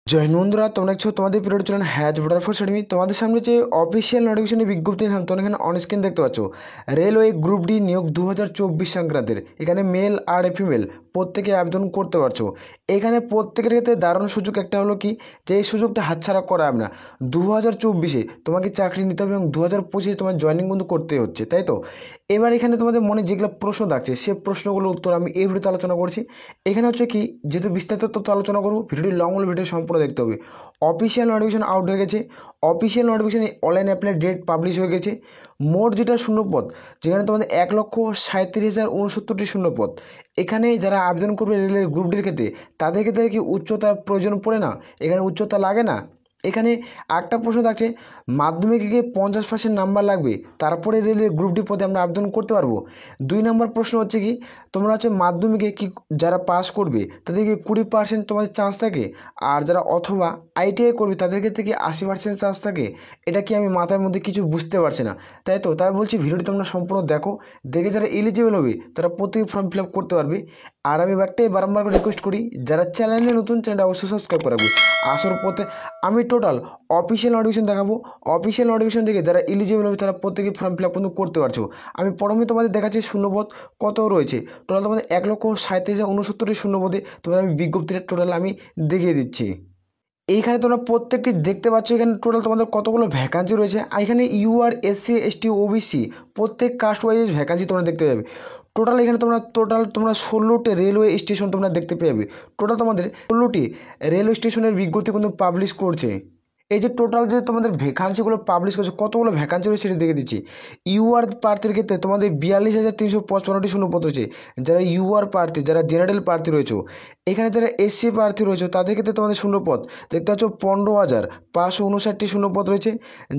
জয় হিন্দ বন্ধুরা, তোমরা দেখছো তোমাদের period channel has border force academy. তোমাদের সামনে যে অফিসিয়াল নোটিফিকেশনের বিজ্ঞপ্তি নাম তোমরা এখানে অনস্ক্রিন দেখতে পাচ্ছ। রেলওয়ে গ্রুপ ডি নিয়োগ 2024 সংক্রান্তের এখানে মেল আর ফিমেল প্রত্যেকে আবেদন করতে পারছো। এখানে প্রত্যেকের ক্ষেত্রে দারুণ সুযোগ একটা হলো কি, যে এই সুযোগটা হাতছাড়া করা হবে না। 2024 তোমাকে চাকরি নিতে হবে এবং 2025 তোমার জয়েনিং কিন্তু করতে হচ্ছে, তাই তো। এবার এখানে তোমাদের মনে যেগুলো প্রশ্ন থাকছে সে প্রশ্নগুলোর উত্তর আমি এই ভিডিওতে আলোচনা করছি। এখানে হচ্ছে কি, যেহেতু বিস্তারিত তথ্য আলোচনা করবো, ভিডিওটি লং হলে ভিডিও সম্পূর্ণ দেখতে হবে। অফিসিয়াল নোটিফিকেশন আউট হয়ে গেছে। অফিসিয়াল নোটিফিকেশনে অনলাইন অ্যাপ্লাই ডেট পাবলিশ হয়ে গেছে। মোট যেটা শূন্যপদ, যেখানে তোমাদের 1,37,069টি শূন্যপদ। এখানে যারা আবেদন করবে রেলের গ্রুপ ডির ক্ষেত্রে, তাদের ক্ষেত্রে কি উচ্চতার প্রয়োজন পড়ে না? এখানে উচ্চতা লাগে না। এখানে একটা প্রশ্ন থাকছে, মাধ্যমিকে 50% নাম্বার লাগবে তারপরে রেলের গ্রুপ ডি পদে আমরা আবেদন করতে পারবো। 2 নম্বর প্রশ্ন হচ্ছে কি, তোমরা হচ্ছে মাধ্যমিকে কি যারা পাস করবে তাদেরকে 20% তোমাদের চান্স থাকে, আর যারা অথবা আইটিআই করবে তাদের ক্ষেত্রে কি 80% চান্স থাকে। এটা কি আমি মাথার মধ্যে কিছু বুঝতে পারছি না, তাই তো। তাই বলছি ভিডিওটি তোমরা সম্পূর্ণ দেখো, দেখে যারা এলিজিবল হবে তারা প্রত্যেকে ফর্ম ফিল আপ করতে পারবে। আর আমি একটাই বারবার করে রিকোয়েস্ট করি, যারা চ্যানেলে নতুন, চ্যানেলটা অবশ্যই সাবস্ক্রাইব করে রাখবে। আসল পথে আমি টোটাল অফিসিয়াল নোটিফিকেশন দেখাবো। অফিসিয়াল নোটিফিকেশন দেখে যারা এলিজিবল হবে তারা প্রত্যেকে ফর্ম ফিল আপ কিন্তু করতে পারছো। আমি প্রথমে তোমাদের দেখাচ্ছি শূন্যপদ কত রয়েছে। টোটাল তোমাদের 1,37,069টি শূন্যপদে তোমাদের আমি বিজ্ঞপ্তিটা টোটাল আমি দেখিয়ে দিচ্ছি। এইখানে তোমরা প্রত্যেকটি দেখতে পাচ্ছ এখানে টোটাল তোমাদের কতগুলো ভ্যাকান্সি রয়েছে। আর এখানে ইউআর, এসসি, এসটি, ওবিসি প্রত্যেক কাস্ট ওয়াইজ ভ্যাকান্সি তোমরা দেখতে পাবে। টোটাল এখানে তোমরা 16টি রেলওয়ে স্টেশন তোমরা দেখতে পাবে। টোটাল তোমাদের 16টি রেলওয়ে স্টেশনের বিজ্ঞপ্তি কিন্তু পাবলিশ করছে। এই যে টোটাল যে তোমাদের ভ্যাকান্সিগুলো পাবলিশ করছে, কতগুলো ভ্যাকান্সি রয়েছে সেটা দেখে দিচ্ছি। ইউআর প্রার্থীর ক্ষেত্রে তোমাদের 42,355টি শূন্যপদ রয়েছে। যারা ইউআর প্রার্থী, যারা জেনারেল প্রার্থী রয়েছে, এখানে যারা এসসি প্রার্থী রয়েছে তাদের ক্ষেত্রে তোমাদের শূন্যপদ দেখতে পাচ্ছ 15,559টি শূন্যপদ রয়েছে।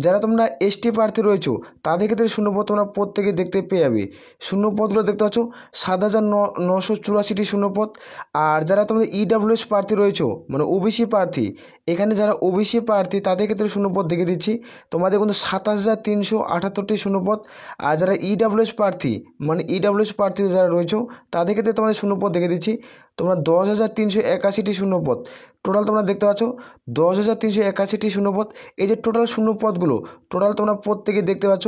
যারা তোমরা এসটি প্রার্থী রয়েছে তাদের ক্ষেত্রে শূন্যপদ তোমরা প্রত্যেকে দেখতে পেয়ে যাবে। শূন্যপদগুলো দেখতে পাচ্ছ 7,984টি শূন্যপদ। আর যারা তোমাদের ইডাব্লিউএস প্রার্থী রয়েছে মানে ওবিসি প্রার্থী, এখানে যারা ওবিসি প্রার্থী তাদের ক্ষেত্রে শূন্যপদ দেখে দিচ্ছি তোমাদের কিন্তু 27,378টি শূন্যপদ। আর যারা ইডাব্লিউএস প্রার্থী মানে ইডাব্লিউএস প্রার্থী যারা রয়েছে তাদের ক্ষেত্রে তোমাদের শূন্যপদ দেখে দিচ্ছি তোমরা 10,381টি শূন্যপদ। টোটাল তোমরা দেখতে পাচ্ছ 10,381টি শূন্যপদ। এই যে টোটাল শূন্যপদগুলো টোটাল তোমরা প্রত্যেকে দেখতে পাচ্ছ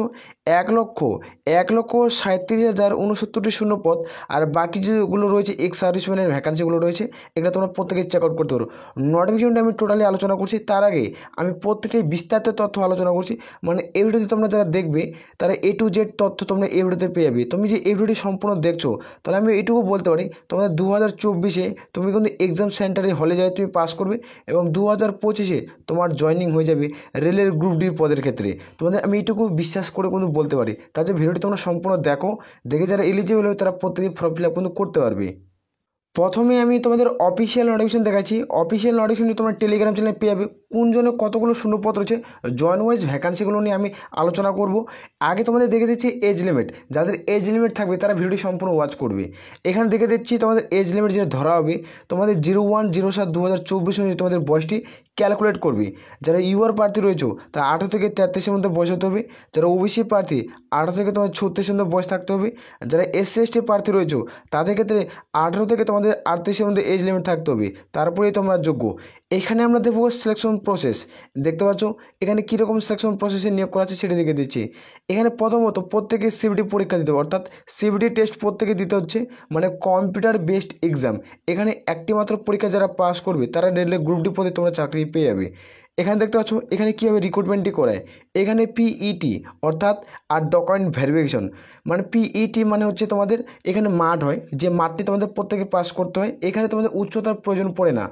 1,37,069টি শূন্যপদ। আর বাকি যেগুলো রয়েছে এক্স সার্ভিসম্যানের ভ্যাকান্সিগুলো রয়েছে, এগুলো তোমরা প্রত্যেকে চেক আউট করতে পারো। নোটিফিকেশনটা আমি টোটালি আলোচনা করছি, তার আগে আমি প্রত্যেকটি বিস্তারিত তথ্য আলোচনা করছি। মানে এই ভিডিওতে তোমরা যারা দেখবে তারা A to Z তথ্য তোমরা এই ভিডিওতে পেয়ে যাবে। তুমি যে এই ভিডিওটি সম্পূর্ণ দেখছো, তাহলে আমি এইটুকু বলতে পারি তোমাদের 2024 তুমি কিন্তু এক্সাম সেন্টারে হলে যাই তুমি পাস করবে এবং 2025 তোমার জয়েনিং হয়ে যাবে রেলের গ্রুপ ডি পদের ক্ষেত্রে। তোমাদের আমি এইটুকু বিশ্বাস করে কিন্তু বলতে পারি। তার যে ভিডিওটি তোমরা সম্পূর্ণ দেখো, দেখে যারা এলিজিবল হবে তারা প্রত্যেকে ফর্ম ফিল আপ কিন্তু করতে পারবে। প্রথমে আমি তোমাদের অফিসিয়াল নোটিফিকেশন দেখাচ্ছি। অফিসিয়াল নোটিফিকেশন তোমার টেলিগ্রাম চ্যানেলে পেয়ে যাবে। কোন জনে কতগুলো শূন্যপদ রয়েছে, জয়েন ওয়াইজ ভ্যাকান্সিগুলো নিয়ে আমি আলোচনা করব। আগে তোমাদের দেখে দিচ্ছি এজ লিমিট। যাদের এজ লিমিট থাকবে তারা ভিডিওটি সম্পূর্ণ ওয়াচ করবে। এখানে দেখে দিচ্ছি তোমাদের এজ লিমিট যেটা ধরা হবে তোমাদের 01/07/2024 অনুযায়ী তোমাদের বয়সটি ক্যালকুলেট করবে। যারা ইউআর প্রার্থী রয়েছে তারা 18 থেকে 33-এর মধ্যে বয়স হতে হবে। যারা ওবিসি প্রার্থী 18 থেকে তোমাদের 36-এর মধ্যে বয়স থাকতে হবে। যারা এসসি এসটি প্রার্থী রয়েছে তাদের ক্ষেত্রে 18 থেকে তোমাদের 38-এর মধ্যে এজ লিমিট থাকতে হবে, তারপরেই তোমরা যোগ্য। এখানে আমরা দেখবো সিলেকশন প্রসেস। দেখতে পাচ্ছ এখানে কীরকম সিলেকশন প্রসেসে নিয়োগ করা আছে সেটা দেখে দিচ্ছি। এখানে প্রথমত প্রত্যেকে সিবিটি পরীক্ষা দিতে হবে, অর্থাৎ সিবিটি টেস্ট প্রত্যেকে দিতে হচ্ছে, মানে কম্পিউটার বেসড এক্সাম। এখানে একটি মাত্র পরীক্ষা যারা পাস করবে তারা রেলের গ্রুপ ডি পদে তোমরা চাকরি পেয়ে যাবে। এখানে দেখতে পাচ্ছ এখানে কীভাবে রিক্রুটমেন্টটি করায়। এখানে পিইটি অর্থাৎ আর ডকুমেন্ট ভেরিফিকেশন, মানে পিইটি মানে হচ্ছে তোমাদের এখানে মাঠ হয়, যে মাঠটি তোমাদের প্রত্যেকে পাস করতে হয়। এখানে তোমাদের উচ্চতার প্রয়োজন পড়ে না,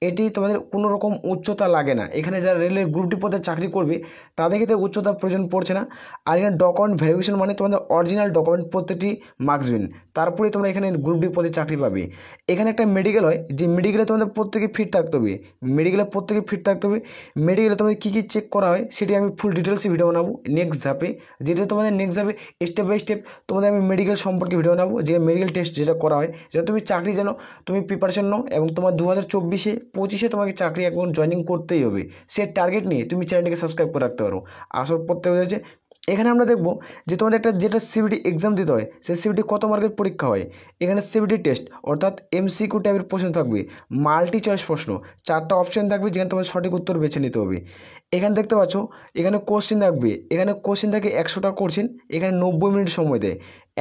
এটি তোমাদের কোনো রকম উচ্চতা লাগে না। এখানে যারা রেলের গ্রুপ ডি পদে চাকরি করবে তাদের ক্ষেত্রে উচ্চতার প্রয়োজন পড়ছে না। আর এখানে ডকুমেন্ট ভেরিফিকেশন মানে তোমাদের অরিজিনাল ডকুমেন্ট প্রত্যেকটি মার্কসবেন, তারপরে তোমরা এখানে গ্রুপ ডি পদে চাকরি পাবে। এখানে একটা মেডিকেল হয়, যে মেডিকেলে তোমাদের প্রত্যেকে ফিট থাকতে হবে। মেডিকেলে প্রত্যেকে ফিট থাকতে হবে। মেডিকেলে তোমাদের কী কী চেক করা হয় সেটি আমি ফুল ডিটেলসে ভিডিও বানাবো নেক্সট ধাপে, যেটা তোমাদের নেক্সট ধাপে স্টেপ বাই স্টেপ তোমাদের আমি মেডিকেল সম্পর্কে ভিডিও বানাবো, যে মেডিকেল টেস্ট যেটা করা হয়, যেটা তুমি চাকরি জানো, তুমি প্রিপারেশন নাও এবং তোমার 2024-25 তোমাকে চাকরি এখন জয়েনিং করতেই হবে। সে টার্গেট নিয়ে তুমি চ্যানেলটিকে সাবস্ক্রাইব করে রাখতে পারো। আসল পড়তে হয়েছে এখানে আমরা দেখব যে তোমাদের একটা যেটা সিবিটি এক্সাম দিতে হয় সেই সিবিটি কত মার্কের পরীক্ষা হয়। এখানে সিবিটি টেস্ট অর্থাৎ এমসিকিউ টাইপের প্রশ্ন থাকবে, মাল্টি চয়েস প্রশ্ন, 4টা অপশন থাকবে যেখানে তোমার সঠিক উত্তর বেছে নিতে হবে। এখানে দেখতে পাচ্ছ এখানে কোশ্চেন থাকবে, এখানে কোশ্চেন থাকে 100টা কোশ্চেন, এখানে 90 মিনিট সময় দেয়।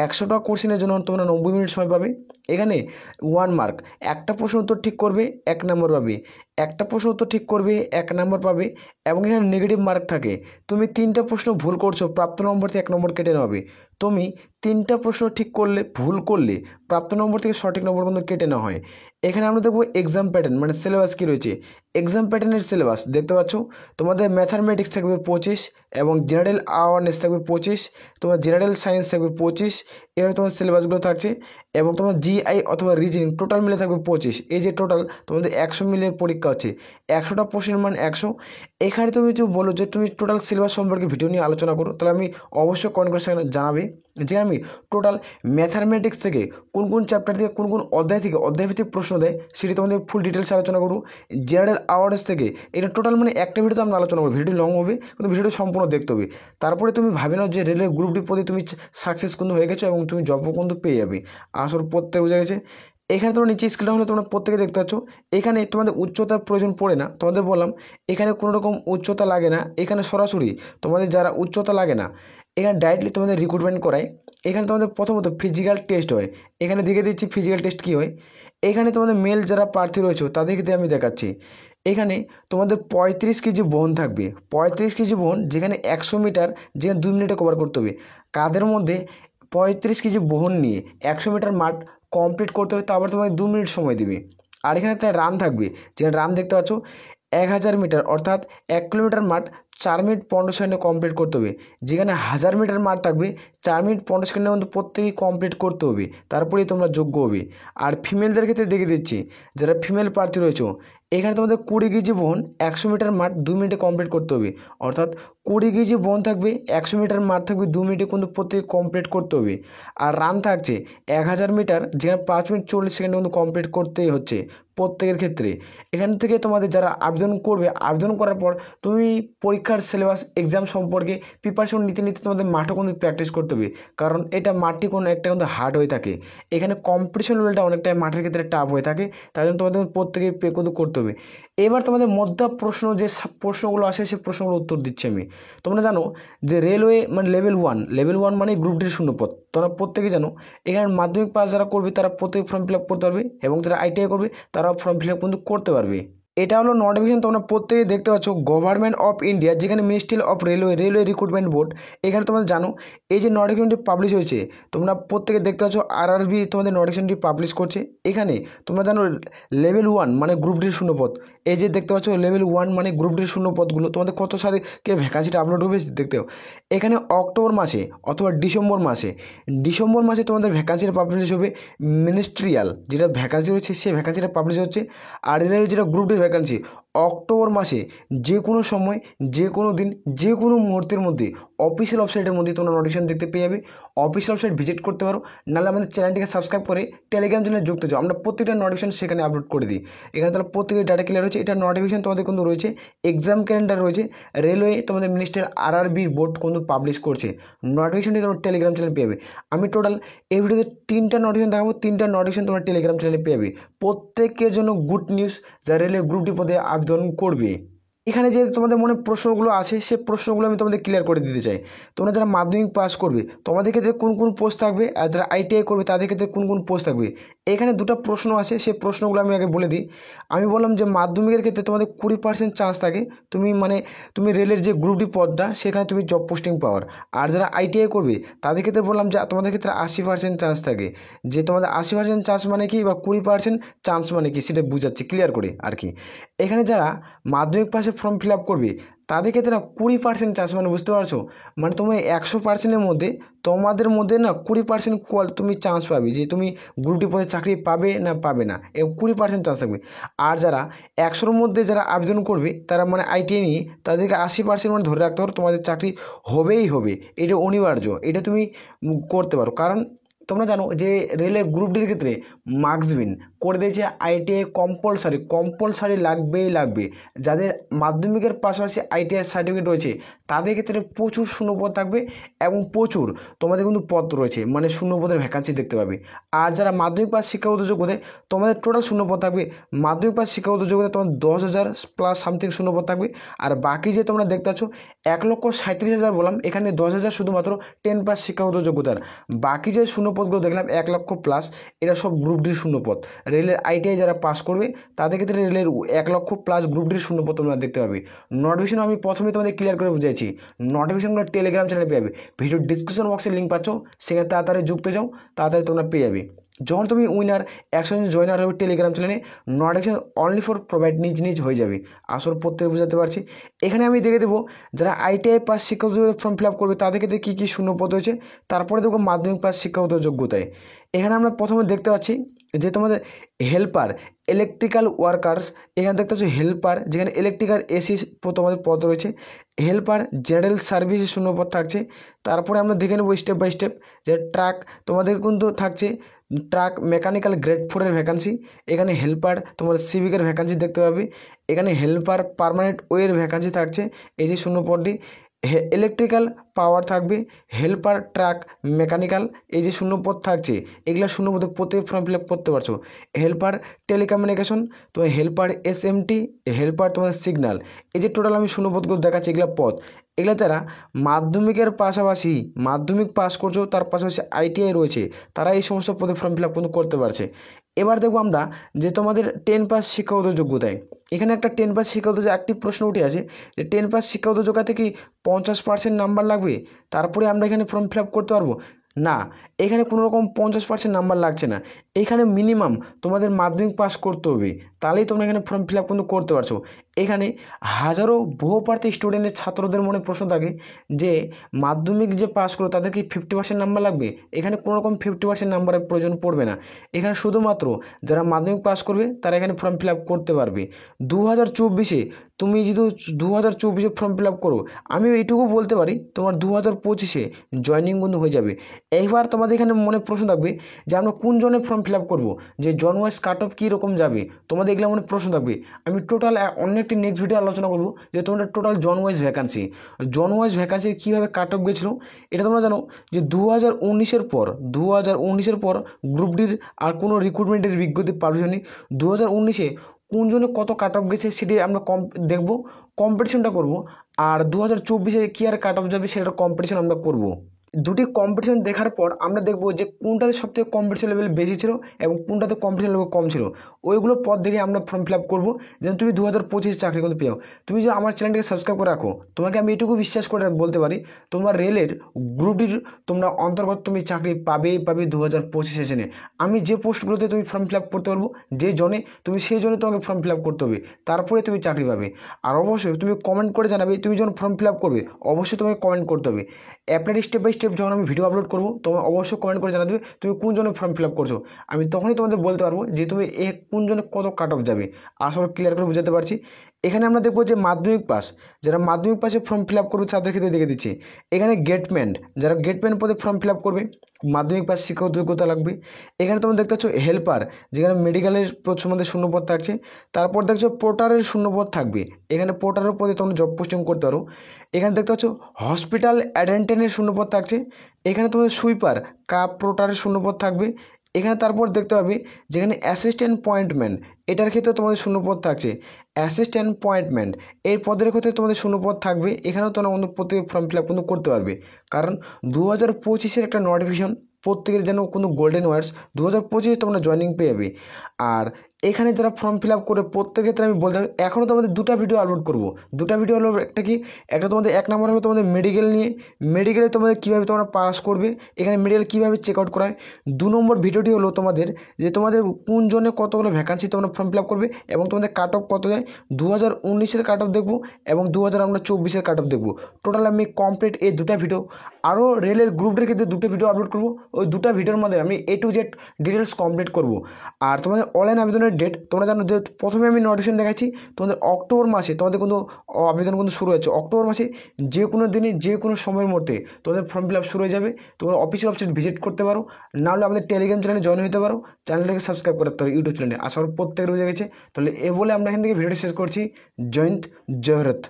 100টা কোশ্চেনের জন্য তোমরা 90 মিনিট সময় পাবে। এখানে 1 মার্ক, একটা প্রশ্ন উত্তর ঠিক করবে 1 নম্বর পাবে, একটা প্রশ্ন উত্তর ঠিক করবে 1 নম্বর পাবে। এবং এখানে নেগেটিভ মার্ক থাকে, তুমি 3টা প্রশ্ন ভুল করছো প্রাপ্ত নম্বর থেকে 1 নম্বর কেটে নেওয়া হবে। তুমি 3টা প্রশ্ন ঠিক করলে ভুল করলে প্রাপ্ত নম্বর থেকে সঠিক নম্বর কিন্তু কেটে নেওয়া হয়। এখানে আমরা দেখবো এক্সাম প্যাটার্ন মানে সিলেবাস কী রয়েছে। এক্সাম প্যাটার্নের সিলেবাস দেখতে পাচ্ছ, তোমাদের ম্যাথামেটিক্স থাকবে 25 এবং জেনারেল অ্যাওয়ারনেস থাকবে 25, তোমার জেনারেল সায়েন্স থাকবে 25, এভাবে তোমার সিলেবাসগুলো থাকছে। এবং তোমার জিআই অথবা রিজনিং টোটাল মিলে থাকবে 25। এই যে টোটাল তোমাদের 100 মিলিয়ন পরীক্ষা হচ্ছে, 100টা প্রশ্নের মান 100। এখানে তুমি যদি বলো যে তুমি টোটাল সিলেবাস সম্পর্কে ভিডিও নিয়ে আলোচনা করো, তাহলে আমি অবশ্যই কমেন্ট করে সেখানে জানাবে যে আমি টোটাল ম্যাথামেটিক্স থেকে কোন কোন চ্যাপ্টার থেকে কোন কোন অধ্যায় থেকে অধ্যায়ভিত্তিক প্রশ্ন দেয় সেটি তোমাদের ফুল ডিটেলসে আলোচনা করবো। জেনারেল অ্যাওয়ারনেস থেকে এটা টোটাল মানে একটা ভিডিওতে আমরা আলোচনা করবো, ভিডিও লং হবে কিন্তু ভিডিওটি সম্পূর্ণ দেখতে হবে। তারপরে তুমি ভাবে নাও যে রেলের গ্রুপ ডি পদে তুমি সাকসেস কিন্তু হয়ে গেছো এবং তুমি জবও কিন্তু পেয়ে যাবে। আসলে প্রত্যেক বোঝা গেছে। এখানে তোমরা নিচে স্ক্রিনটা হলে তোমরা প্রত্যেকে দেখতে পাচ্ছ, এখানে তোমাদের উচ্চতার প্রয়োজন পড়ে না। তোমাদের বললাম এখানে কোনো রকম উচ্চতা লাগে না, এখানে সরাসরি তোমাদের যারা উচ্চতা লাগে না এখানে ডাইরেক্টলি তোমাদের রিক্রুটমেন্ট করায়। এখানে তোমাদের প্রথমত ফিজিক্যাল টেস্ট হয়, এখানে দেখে দিচ্ছি ফিজিক্যাল টেস্ট কী হয়। এখানে তোমাদের মেল যারা প্রার্থী রয়েছে তাদেরকে আমি দেখাচ্ছি। এখানে তোমাদের 35 কেজি বহন থাকবে, 35 কেজি বহন যেখানে 100 মিটার যেখানে 2 মিনিটে কভার করতে হবে। কাদের মধ্যে 35 কেজি বহন নিয়ে 100 মিটার মাঠ কমপ্লিট করতে হবে, তারপর তোমাকে 2 মিনিট সময় দিবে। আর এখানে একটা রান থাকবে, যেখানে রান দেখতে পাচ্ছ 1000 মিটার অর্থাৎ 1 কিলোমিটার মাঠ 4 মিনিট 15 সেকেন্ডে কমপ্লিট করতে হবে। যেখানে 1000 মিটার মাঠ থাকবে 4 মিনিট 15 সেকেন্ডের মধ্যে প্রত্যেকেই কমপ্লিট করতে হবে, তারপরেই তোমরা যোগ্য হবে। আর ফিমেলদের ক্ষেত্রে দেখে দিচ্ছি, যারা ফিমেল প্রার্থী রয়েছে এখানে তোমাদের 20 কেজি বহন 100 মিটার মাঠ 2 মিনিটে কমপ্লিট করতে হবে। অর্থাৎ 20 কেজি বহন থাকবে, 100 মিটার মাঠ থাকবে, 2 মিনিটে কিন্তু প্রত্যেকে কমপ্লিট করতে হবে। আর রান থাকছে 1000 মিটার যেখানে 5 মিনিট 40 সেকেন্ডে কিন্তু কমপ্লিট করতেই হচ্ছে প্রত্যেকের ক্ষেত্রে। এখান থেকে তোমাদের যারা আবেদন করবে, আবেদন করার পর তুমি পরীক্ষার সিলেবাস এক্সাম সম্পর্কে প্রিপারেশন নিতে নিতে তোমাদের মাঠও কিন্তু প্র্যাকটিস করতে হবে, কারণ এটা মাঠটি কোনো একটা কিন্তু হার্ড হয়ে থাকে। এখানে কম্পিটিশন লেভেলটা অনেকটাই মাঠের ক্ষেত্রে টাফ হয়ে থাকে, তাই জন্য তোমাদের প্রত্যেকে পে কিন্তু করতে হবে। এবার তোমাদের মধ্যা প্রশ্ন যে প্রশ্নগুলো আসে সেই প্রশ্নগুলো উত্তর দিচ্ছি আমি। তোমরা জানো যে রেলওয়ে মানে লেভেল ওয়ান মানে গ্রুপ ডির শূন্যপদ, তোমরা প্রত্যেকে জানো। এখানে মাধ্যমিক পাস যারা করবে তারা প্রত্যেকে ফর্ম ফিল আপ করতে পারবে এবং যারা আইটিআই করবে তারাও ফর্ম ফিল আপ কিন্তু করতে পারবে। এটা হলো নোটিফিকেশন, তোমরা প্রত্যেকে দেখতে পাচ্ছ গভর্নমেন্ট অফ ইন্ডিয়া, যেখানে ministry of railway recruitment board. এখানে তোমরা জানো এই যে নোটিফিকেশনটি পাবলিশ হয়েছে, তোমরা প্রত্যেকে দেখতে পাচ্ছ আরআরবি তোমাদের নোটিফিকেশনটি পাবলিশ করছে। এখানে তোমরা জানো লেভেল ওয়ান মানে গ্রুপ ডির শূন্যপদ, এই যে দেখতে পাচ্ছ লেভেল ওয়ান মানে গ্রুপ ডির শূন্যপদগুলো তোমাদের কত সালে কে ভ্যাকান্সিটা আপলোড হবে দেখতে পাও। এখানে অক্টোবর মাসে অথবা ডিসেম্বর মাসে তোমাদের ভ্যাকান্সিটা পাবলিশ হবে। মিনিস্ট্রিয়াল যেটা ভ্যাকান্সি রয়েছে সেই ভ্যাকান্সিটা পাবলিশ হচ্ছে। আর রেলের যেটা গ্রুপ ডির ভ্যাকান্সি অক্টোবর মাসে যে কোনো সময় যে কোনো দিন যে কোনো মুহূর্তের মধ্যে অফিসিয়াল ওয়েবসাইটের মধ্যে তোমরা নোটিফিকেশন দেখতে পেয়ে যাবে। অফিসিয়াল ওয়েবসাইট ভিজিট করতে পারো, নাহলে আমাদের চ্যানেলটিকে সাবস্ক্রাইব করে টেলিগ্রাম চ্যানেলে যুক্ত যাও, আমরা প্রত্যেকটা নোটিফিকেশন সেখানে আপলোড করে দিই। এখানে তাহলে প্রত্যেকের ডাটা ক্লিয়ার হচ্ছে। এটা নোটিফিকেশন তোমাদের কিন্তু রয়েছে, এক্সাম ক্যালেন্ডার রয়েছে, রেলওয়ে তোমাদের মিনিস্ট্রি আরআরবি বোর্ড কিন্তু পাবলিশ করছে। নোটিফিকেশনটি তোমার টেলিগ্রাম চ্যানেলে পেয়ে যাবে। আমি টোটাল এই ভিডিওতে 3টা নোটিফিকেশন দেখাবো, 3টা নোটিফিকেশন তোমার টেলিগ্রাম চ্যানেলে পেয়ে যাবে। প্রত্যেকের জন্য গুড নিউজ, যা রেলওয়ে গ্রুপ ডি পদে আবেদন করবে। এখানে যে তোমাদের মনে প্রশ্নগুলো আছে সেই প্রশ্নগুলো আমি তোমাদের ক্লিয়ার করে দিতে চাই। তোমরা যারা মাধ্যমিক পাস করবে তোমাদের ক্ষেত্রে কোন কোন পোস্ট থাকবে, আর যারা আইটিআই করবে তাদের ক্ষেত্রে কোন কোন পোস্ট থাকবে। এখানে দুটো প্রশ্ন আছে, সেই প্রশ্নগুলো আমি আগে বলে দিই। আমি বললাম যে মাধ্যমিকের ক্ষেত্রে তোমাদের 20% চান্স থাকে তুমি রেলের যে গ্রুপ ডি পদটা সেখানে তুমি জব পোস্টিং পাওয়ার। আর যারা আইটিআই করবে তাদের ক্ষেত্রে বললাম যে তোমাদের ক্ষেত্রে 80% চান্স থাকে। যে তোমাদের 80% চান্স মানে কি বা 20% চান্স মানে কি সেটা বুঝাচ্ছি ক্লিয়ার করে আর কি। এখানে যারা মাধ্যমিক পাশে ফর্ম ফিল আপ করবে তাদের ক্ষেত্রে না 20% চান্স, মানে বুঝতে পারছো, মানে তোমার 100%-এর মধ্যে তোমাদের মধ্যে না 20% তুমি চান্স পাবে যে তুমি গ্রুপ ডি পদে চাকরি পাবে না পাবে না, এবং 20% চান্স থাকবে। আর যারা 100-র মধ্যে যারা আবেদন করবে তারা মানে আইটিআই নিয়ে তাদেরকে 80% মানে ধরে রাখতে পারো তোমাদের চাকরি হবেই হবে, এটা অনিবার্য, এটা তুমি করতে পারো। কারণ তোমরা জানো যে রেলের গ্রুপ ডির ক্ষেত্রে মার্কসবিন করে দিয়েছে আইটিআই কম্পালসারি লাগবে। যাদের মাধ্যমিকের পাশাপাশি আইটিআই সার্টিফিকেট রয়েছে তাদের ক্ষেত্রে প্রচুর শূন্যপদ থাকবে এবং প্রচুর তোমাদের কিন্তু পদ রয়েছে, মানে শূন্যপদের ভ্যাকান্সি দেখতে পাবে। আর যারা মাধ্যমিক পাস শিক্ষাগত যোগ্যতায় তোমাদের টোটাল শূন্যপদ থাকবে, মাধ্যমিক পাস শিক্ষাগত যোগ্যতায় তোমার 10,000 প্লাস সামথিং শূন্যপদ থাকবে। আর বাকি যে তোমরা দেখতে পাচ্ছ 1,37,000 বললাম, এখানে 10,000 শুধুমাত্র 10 পাস শিক্ষাগত যোগ্যতার। বাকি যে শূন্যপদগুলো দেখলাম 1 লক্ষ প্লাস, এরা সব গ্রুপ ডির শূন্যপদ। রেলের আইটিআই যারা পাস করবে তাদের ক্ষেত্রে রেলের 1 লক্ষ প্লাস গ্রুপ ডির শূন্যপদ তোমরা দেখতে পাবে। নোটিফিকেশন আমি প্রথমে তোমাদের ক্লিয়ার করে বুঝাইছি, নোটিফিকেশনগুলো টেলিগ্রাম চ্যানেলে পেয়ে যাবে, ভিডিও ডিসক্রিপশন বক্সে লিঙ্ক পাচ্ছ, সেখানে তাড়াতাড়ি যুক্ত যাও, তাড়াতাড়ি তোমরা পেয়ে যাবে। যখন তুমি উইনার 100 জন জয়েনার হবে টেলিগ্রাম চ্যানেলে, নোটিফিকেশন অনলি ফর প্রোভাইড নিজ হয়ে যাবে। আসল প্রত্যেক বুঝাতে পারছি। এখানে আমি দেখে দেবো যারা আইটিআই পাস শিক্ষাগত ফর্ম ফিল আপ করবে তাদের ক্ষেত্রে কী কী শূন্যপদ হয়েছে, তারপরে দেখবো মাধ্যমিক পাস শিক্ষাগত যোগ্যতায়। এখানে আমরা প্রথমে দেখতে পাচ্ছি যে তোমাদের হেল্পার ইলেকট্রিক্যাল ওয়ার্কার্স, এখানে দেখতে পাচ্ছ হেল্পার, যেখানে ইলেকট্রিক্যাল এসি তোমাদের পদ রয়েছে। হেল্পার জেনারেল সার্ভিসের শূন্যপদ থাকছে। তারপরে আমরা দেখে নেবো স্টেপ বাই স্টেপ যে ট্রাক তোমাদের কিন্তু থাকছে, ট্রাক মেকানিক্যাল গ্রেড 4-এর ভ্যাকান্সি। এখানে হেল্পার তোমার সিভিকের ভ্যাকান্সি দেখতে পাবে। এখানে হেল্পার পার্মানেন্ট ওয়ের ভ্যাকান্সি থাকছে, এই যে শূন্যপদটি। ইলেকট্রিক্যাল পাওয়ার থাকবে, হেল্পার ট্রাক মেকানিক্যাল, এই যে শূন্যপদ থাকছে এগুলো শূন্যপদে প্রত্যেক ফর্ম ফিল আপ করতে পারছো। হেল্পার টেলিকমিউনিকেশন, তোমার হেল্পার এসএমটি, হেল্পার তোমার সিগন্যাল, এই যে টোটাল আমি শূন্যপদগুলো দেখাচ্ছি এগুলো পদ। এগুলো যারা মাধ্যমিকের পাশাপাশি মাধ্যমিক পাস করছো তার পাশাপাশি আইটিআই রয়েছে তারা এই সমস্ত পদে ফর্ম ফিল আপ কিন্তু করতে পারছে। এবার দেখবো আমরা যে তোমাদের 10 পাস শিক্ষাগত যোগ্যতায়, এখানে একটা 10 পাস শিক্ষাগত একটি প্রশ্ন উঠে আছে যে 10 পাস শিক্ষাগত যোগ্যতায় কি 50% নাম্বার লাগবে তারপরে আমরা এখানে ফর্ম ফিল আপ করতে পারবো? না, এখানে কোনো রকম 50% নাম্বার লাগছে না। এখানে মিনিমাম তোমাদের মাধ্যমিক পাস করতে হবে, তাহলেই তোমরা এখানে ফর্ম ফিল আপ কিন্তু করতে পারছো। এখানে হাজারো বহুপ্রার্থী স্টুডেন্টের ছাত্রদের মনে প্রশ্ন থাকে যে মাধ্যমিক যে পাস করো তাদের কি 50% নাম্বার লাগবে? এখানে কোনো রকম 50% নাম্বারের প্রয়োজন পড়বে না। এখানে শুধুমাত্র যারা মাধ্যমিক পাস করবে তারা এখানে ফর্ম ফিল আপ করতে পারবে। 2024-এ তুমি যদি 2024-এ ফর্ম ফিল আপ করো, আমি এইটুকু বলতে পারি তোমার 2025-এ জয়েনিং বন্ধু হয়ে যাবে। এইবার তোমাদের এখানে মনে প্রশ্ন থাকবে যে আমরা কোন জনে ফর্ম ফিল আপ করবো, যে জন ওয়াইজ কাট অফ কীরকম যাবে, তোমাদের এগুলো মনে প্রশ্ন থাকবে। আমি টোটাল অন্য একটি নেক্সট ভিডিও আলোচনা করবো যে তোমাদের টোটাল জন ওয়াইজ ভ্যাকান্সি কীভাবে কাট অফ গেছিলো। এটা তোমরা জানো যে 2019-এর পর গ্রুপ ডির আর কোনো রিক্রুটমেন্টের বিজ্ঞপ্তি পাবলিশ হয়নি। 2019-এ কোন জনে কত কাট অফ গেছে সেটি আমরা দেখবো, কম্পিটিশনটা করবো। আর 2024-এ কী আর কাট অফ যাবে সেটার কম্পিটিশন আমরা করবো। দুটি কম্পিটিশন দেখার পর আমরা দেখবো যে কোনটাতে সবথেকে কম্পিটিশন লেভেল বেশি ছিল এবং কোনটাতে কম্পিটিশন লেভেল কম ছিল। ওইগুলো পদ দেখে আমরা ফর্ম ফিল আপ করবো যেন তুমি 2025 চাকরি করতে পেও। তুমি যদি আমার চ্যানেলটিকে সাবস্ক্রাইব করে রাখো, তোমাকে আমি এটুকু বিশ্বাস করে বলতে পারি তোমার রেলের গ্রুপ ডির তোমরা অন্তর্গত তুমি চাকরি পাবে 2025 সেশনে। আমি যে পোস্টগুলোতে তুমি ফর্ম ফিল আপ করতে পারবো, যে জনে তুমি সেই জনে তোমাকে ফর্ম ফিল আপ করতে হবে, তারপরে তুমি চাকরি পাবে। আর অবশ্যই তুমি কমেন্ট করে জানাবে তুমি যখন ফর্ম ফিল আপ করবে, অবশ্যই তোমাকে কমেন্ট করতে হবে। অ্যাপ্লাই স্টেপ বাই স্টেপ যখন আমি ভিডিও আপলোড করবো তোমরা অবশ্যই কমেন্ট করে জানা দেবে তুমি কোন জনে ফর্ম ফিল আপ করছো। আমি তখনই তোমাদের বলতে পারবো যে তুমি কোন জনে কত কাট অফ যাবে। আসলে ক্লিয়ার করে বুঝাতে পারছি। এখানে আমরা দেখবো যে মাধ্যমিক পাস, যারা মাধ্যমিক পাসে ফর্ম ফিল আপ করবে তাদের ক্ষেত্রে দেখে দিচ্ছি। এখানে গেটম্যান, যারা গেটম্যান পদে ফর্ম ফিল আপ করবে মাধ্যমিক পাস শিক্ষাগত যোগ্যতা লাগবে। এখানে তোমরা দেখতে পাচ্ছ হেল্পার, যেখানে মেডিকেলের সম্বন্ধে শূন্যপদ থাকছে। তারপর দেখছো পোর্টারের শূন্যপদ থাকবে, এখানে পোর্টারের পদে তোমরা জব পোস্টিং করতে পারো। এখানে দেখতে পাচ্ছ হসপিটাল অ্যাটেন্ডেন্টের শূন্যপদ থাকছে। এখানে তোমাদের সুইপার কাপ পোর্টারের শূন্যপদ থাকবে। এখানে তারপর দেখতে পাবে যেখানে অ্যাসিস্ট্যান্ট পয়েন্টম্যান, এটার ক্ষেত্রে তোমাদের শূন্যপদ থাকছে। অ্যাসিস্ট্যান্ট পয়েন্টম্যান্ট এই পদের ক্ষেত্রে তোমাদের শূন্যপদ থাকবে। এখানেও তোমরা অন্য প্রত্যেকে ফর্ম ফিল আপ কিন্তু করতে পারবে, কারণ 2025-এর একটা নোটিফিকেশন প্রত্যেকের যেন কোনো গোল্ডেন ওয়ার্ডস 2025-এ তোমরা জয়েনিং পেয়ে যাবে। আর এখানে যারা ফর্ম ফিল আপ করে প্রত্যেকের ক্ষেত্রে আমি বলতে এখনও তোমাদের দুটো ভিডিও আপলোড করবো। দুটো ভিডিও হলো একটা কি, একটা তোমাদের 1 নম্বর হলো তোমাদের মেডিকেল নিয়ে, মেডিকেলে তোমাদের কীভাবে তোমরা পাস করবে, এখানে মেডিকেল কীভাবে চেক আউট করা হয়। 2 নম্বর ভিডিওটি হলো তোমাদের যে তোমাদের কোন জনে কতগুলো ভ্যাকান্সি তোমরা ফর্ম ফিল আপ করবে এবং তোমাদের কাট অফ কত যায়। 2019-এর কাট অফ দেখবো এবং 2024-এর কাট অফ দেখবো। টোটাল আমি কমপ্লিট এই দুটো ভিডিও, আরও রেলের গ্রুপের ক্ষেত্রে দুটো ভিডিও আপলোড করবো। ওই দুটো ভিডিওর মধ্যে আমি A to Z details complete করবো। আর তোমাদের অনলাইন আবেদনের ডেট তোমরা জানো যে প্রথমে আমি নোটিফিকেশন দেখাচ্ছি তোমাদের অক্টোবর মাসে তোমাদের কিন্তু আবেদন কিন্তু শুরু হচ্ছে। অক্টোবর মাসে যে কোনো দিনে যে কোনো সময়ের মধ্যে তোমাদের ফর্ম ফিল আপ শুরু হয়ে যাবে। তোমরা অফিসিয়াল ওয়েবসাইট ভিজিট করতে পারো, না হলে আমাদের টেলিগ্রাম চ্যানেলে জয়েন হতে পারো, চ্যানেলটাকে সাবস্ক্রাইব করতে পারো ইউটিউব চ্যানেলে। আশা করি প্রত্যেকের বুঝে গেছে। তাহলে এ বলে আমরা এখান থেকে ভিডিওটি শেষ করছি। জয় হিন্দ, জয় ভারত।